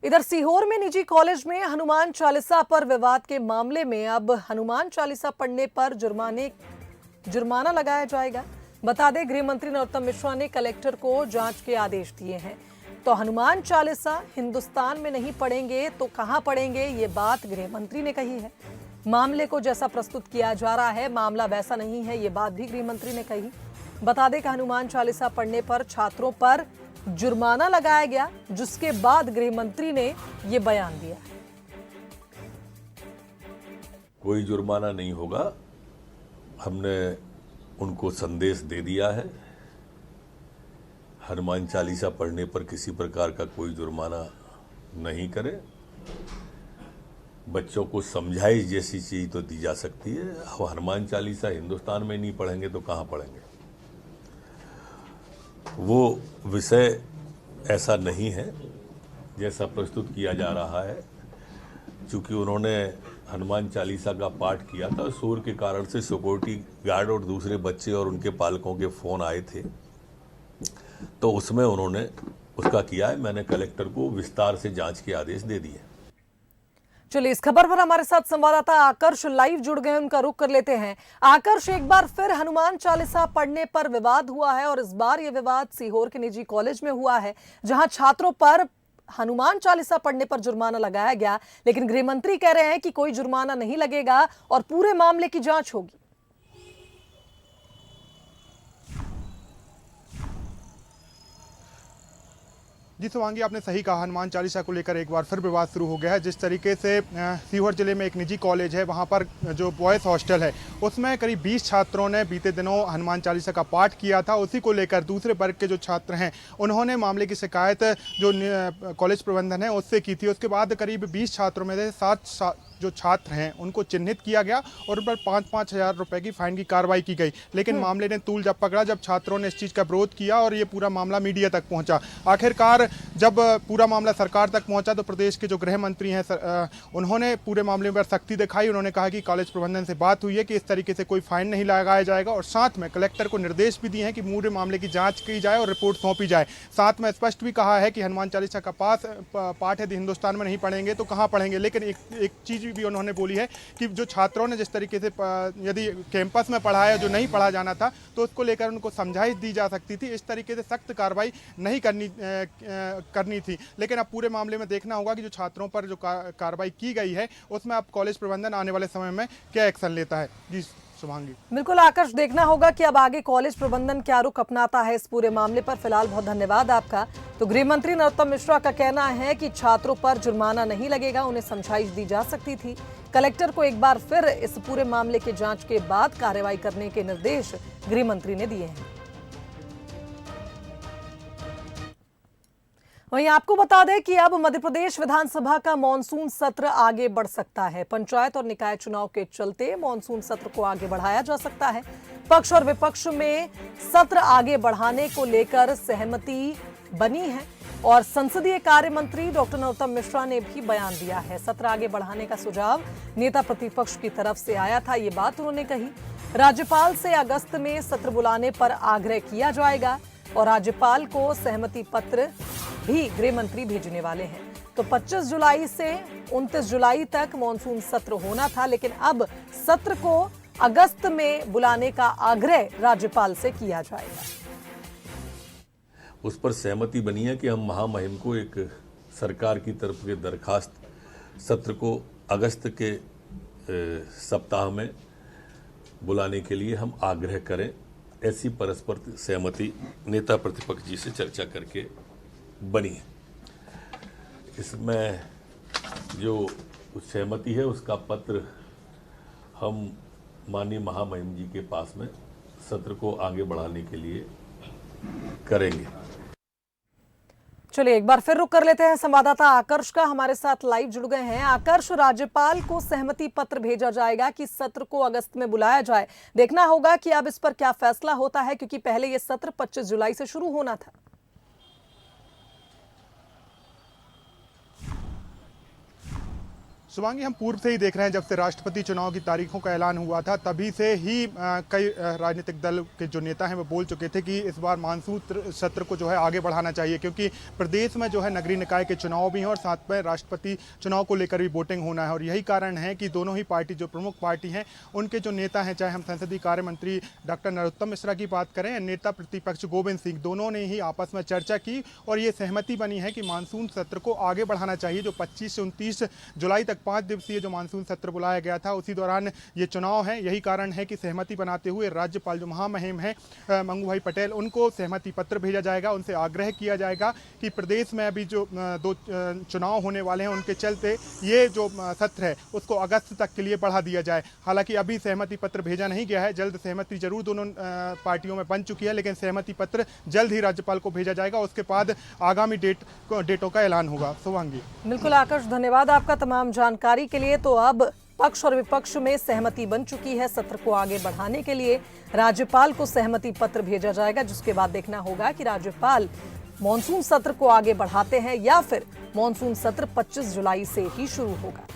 इधर सीहोर में निजी कॉलेज में हनुमान चालीसा पर विवाद के मामले में अब हनुमान चालीसा पढ़ने पर जुर्माना लगाया जाएगा। बता दें, गृह मंत्री नरोत्तम मिश्रा ने कलेक्टर को जांच के आदेश दिए हैं। तो हनुमान चालीसा हिंदुस्तान में नहीं पढ़ेंगे तो कहां पढ़ेंगे, ये बात गृह मंत्री ने कही है। मामले को जैसा प्रस्तुत किया जा रहा है, मामला वैसा नहीं है, ये बात भी गृह मंत्री ने कही। बता दें कि हनुमान चालीसा पढ़ने पर छात्रों पर जुर्माना लगाया गया, जिसके बाद गृह मंत्री ने ये बयान दिया। कोई जुर्माना नहीं होगा, हमने उनको संदेश दे दिया है। हनुमान चालीसा पढ़ने पर किसी प्रकार का कोई जुर्माना नहीं करे। बच्चों को समझाइश जैसी चीज तो दी जा सकती है। अब हनुमान चालीसा हिंदुस्तान में नहीं पढ़ेंगे तो कहाँ पढ़ेंगे, वो विषय ऐसा नहीं है जैसा प्रस्तुत किया जा रहा है। चूंकि उन्होंने हनुमान चालीसा का पाठ किया था, शोर के कारण से सिक्योरिटी गार्ड और दूसरे बच्चे और उनके पालकों के फोन आए थे, तो उसमें उन्होंने उसका किया है। मैंने कलेक्टर को विस्तार से जांच के आदेश दे दिए। चलिए, इस खबर पर हमारे साथ संवाददाता आकर्ष लाइव जुड़ गए, उनका रुख कर लेते हैं। आकर्ष, एक बार फिर हनुमान चालीसा पढ़ने पर विवाद हुआ है और इस बार यह विवाद सीहोर के निजी कॉलेज में हुआ है, जहां छात्रों पर हनुमान चालीसा पढ़ने पर जुर्माना लगाया गया। लेकिन गृह मंत्री कह रहे हैं कि कोई जुर्माना नहीं लगेगा और पूरे मामले की जांच होगी। जी शिवांगी, आपने सही कहा, हनुमान चालीसा को लेकर एक बार फिर विवाद शुरू हो गया है। जिस तरीके से सीहोर जिले में एक निजी कॉलेज है, वहां पर जो बॉयज़ हॉस्टल है, उसमें करीब 20 छात्रों ने बीते दिनों हनुमान चालीसा का पाठ किया था। उसी को लेकर दूसरे वर्ग के जो छात्र हैं, उन्होंने मामले की शिकायत जो कॉलेज प्रबंधन है उससे की थी। उसके बाद करीब 20 छात्रों में से 7 जो छात्र हैं उनको चिन्हित किया गया और उन पर 5-5 हज़ार रुपए की फाइन की कार्रवाई की गई। लेकिन मामले ने तूल जब पकड़ा, जब छात्रों ने इस चीज़ का विरोध किया और ये पूरा मामला मीडिया तक पहुंचा। आखिरकार जब पूरा मामला सरकार तक पहुंचा तो प्रदेश के जो गृह मंत्री हैं उन्होंने पूरे मामले पर सख्ती दिखाई। उन्होंने कहा कि कॉलेज प्रबंधन से बात हुई है कि इस तरीके से कोई फाइन नहीं लगाया जाएगा और साथ में कलेक्टर को निर्देश भी दिए हैं कि पूरे मामले की जाँच की जाए और रिपोर्ट सौंपी जाए। साथ में स्पष्ट भी कहा है कि हनुमान चालीसा का पाठ यदि हिंदुस्तान में नहीं पढ़ेंगे तो कहाँ पढ़ेंगे। लेकिन एक चीज़ भी उन्होंने बोली है कि जो छात्रों ने जिस तरीके से यदि कैंपस में पढ़ा है जो नहीं पढ़ा जाना था तो उसको लेकर उनको समझाइश दी जा सकती थी। इस तरीके से सख्त कार्रवाई नहीं करनी थी। लेकिन अब पूरे मामले में देखना होगा कि जो छात्रों पर जो कार्रवाई की गई है उसमें अब कॉलेज प्रबंधन आने वाले समय में क्या एक्शन लेता है। जी शुभांगी। बिल्कुल आकर्ष, देखना होगा कि अब आगे कॉलेज प्रबंधन क्या रुख अपनाता है इस पूरे मामले पर। फिलहाल बहुत धन्यवाद आपका। तो गृह मंत्री नरोत्तम मिश्रा का कहना है कि छात्रों पर जुर्माना नहीं लगेगा, उन्हें समझाइश दी जा सकती थी। कलेक्टर को एक बार फिर इस पूरे मामले की जांच के बाद कार्रवाई करने के निर्देश गृह मंत्री ने दिए हैं। वहीं आपको बता दें कि अब मध्य प्रदेश विधानसभा का मॉनसून सत्र आगे बढ़ सकता है। पंचायत और निकाय चुनाव के चलते मॉनसून सत्र को आगे बढ़ाया जा सकता है। पक्ष और विपक्ष में सत्र आगे बढ़ाने को लेकर सहमति बनी है और संसदीय कार्य मंत्री डॉक्टर नरोत्तम मिश्रा ने भी बयान दिया है। सत्र आगे बढ़ाने का सुझाव नेता प्रतिपक्ष की तरफ से आया था, ये बात उन्होंने कही। राज्यपाल से अगस्त में सत्र बुलाने पर आग्रह किया जाएगा और राज्यपाल को सहमति पत्र भी गृह मंत्री भेजने वाले हैं। तो 25 जुलाई से 29 जुलाई तक मॉनसून सत्र होना था, लेकिन अब सत्र को अगस्त में बुलाने का आग्रह राज्यपाल से किया जाएगा। उस पर सहमति बनी है कि हम महामहिम को एक सरकार की तरफ के दरखास्त सत्र को अगस्त के सप्ताह में बुलाने के लिए हम आग्रह करें। ऐसी परस्पर सहमति नेता प्रतिपक्ष जी से चर्चा करके बनी है। इसमें जो सहमति है उसका पत्र हम माननीय महामहिम जी के पास में सत्र को आगे बढ़ाने के लिए करेंगे। चलिए, एक बार फिर रुक कर लेते हैं। संवाददाता आकर्ष का हमारे साथ लाइव जुड़ गए हैं। आकर्ष, राज्यपाल को सहमति पत्र भेजा जाएगा कि सत्र को अगस्त में बुलाया जाए। देखना होगा कि अब इस पर क्या फैसला होता है, क्योंकि पहले यह सत्र 25 जुलाई से शुरू होना था। शुभांगी, हम पूर्व से ही देख रहे हैं, जब से राष्ट्रपति चुनाव की तारीखों का ऐलान हुआ था तभी से ही कई राजनीतिक दल के जो नेता हैं वो बोल चुके थे कि इस बार मानसून सत्र को जो है आगे बढ़ाना चाहिए, क्योंकि प्रदेश में जो है नगरीय निकाय के चुनाव भी हैं और साथ में राष्ट्रपति चुनाव को लेकर भी वोटिंग होना है। और यही कारण है कि दोनों ही पार्टी, जो प्रमुख पार्टी हैं, उनके जो नेता हैं, चाहे हम संसदीय कार्य मंत्री डॉक्टर नरोत्तम मिश्रा की बात करें, नेता प्रतिपक्ष गोविंद सिंह, दोनों ने ही आपस में चर्चा की और ये सहमति बनी है कि मानसून सत्र को आगे बढ़ाना चाहिए। जो 25 से 29 जुलाई तक 5 दिवसीय जो मानसून सत्र बुलाया गया था, उसी दौरान ये चुनाव है। यही कारण है कि सहमति बनाते हुए राज्यपाल जो महामहिम है मंगू भाई पटेल, उनको सहमति पत्र भेजा जाएगा। उनसे आग्रह किया जाएगा कि प्रदेश में अभी जो 2 चुनाव होने वाले हैं, उनके चलते ये जो सत्र है उसको अगस्त तक के लिए बढ़ा दिया जाए। हालांकि अभी सहमति पत्र भेजा नहीं गया है, जल्द सहमति जरूर दोनों पार्टियों में बन चुकी है, लेकिन सहमति पत्र जल्द ही राज्यपाल को भेजा जाएगा। उसके बाद आगामी डेटों का ऐलान होगा। शुभांगी। बिल्कुल आकाश, धन्यवाद आपका तमाम जानकारी के लिए। तो अब पक्ष और विपक्ष में सहमति बन चुकी है, सत्र को आगे बढ़ाने के लिए राज्यपाल को सहमति पत्र भेजा जाएगा, जिसके बाद देखना होगा कि राज्यपाल मॉनसून सत्र को आगे बढ़ाते हैं या फिर मॉनसून सत्र 25 जुलाई से ही शुरू होगा।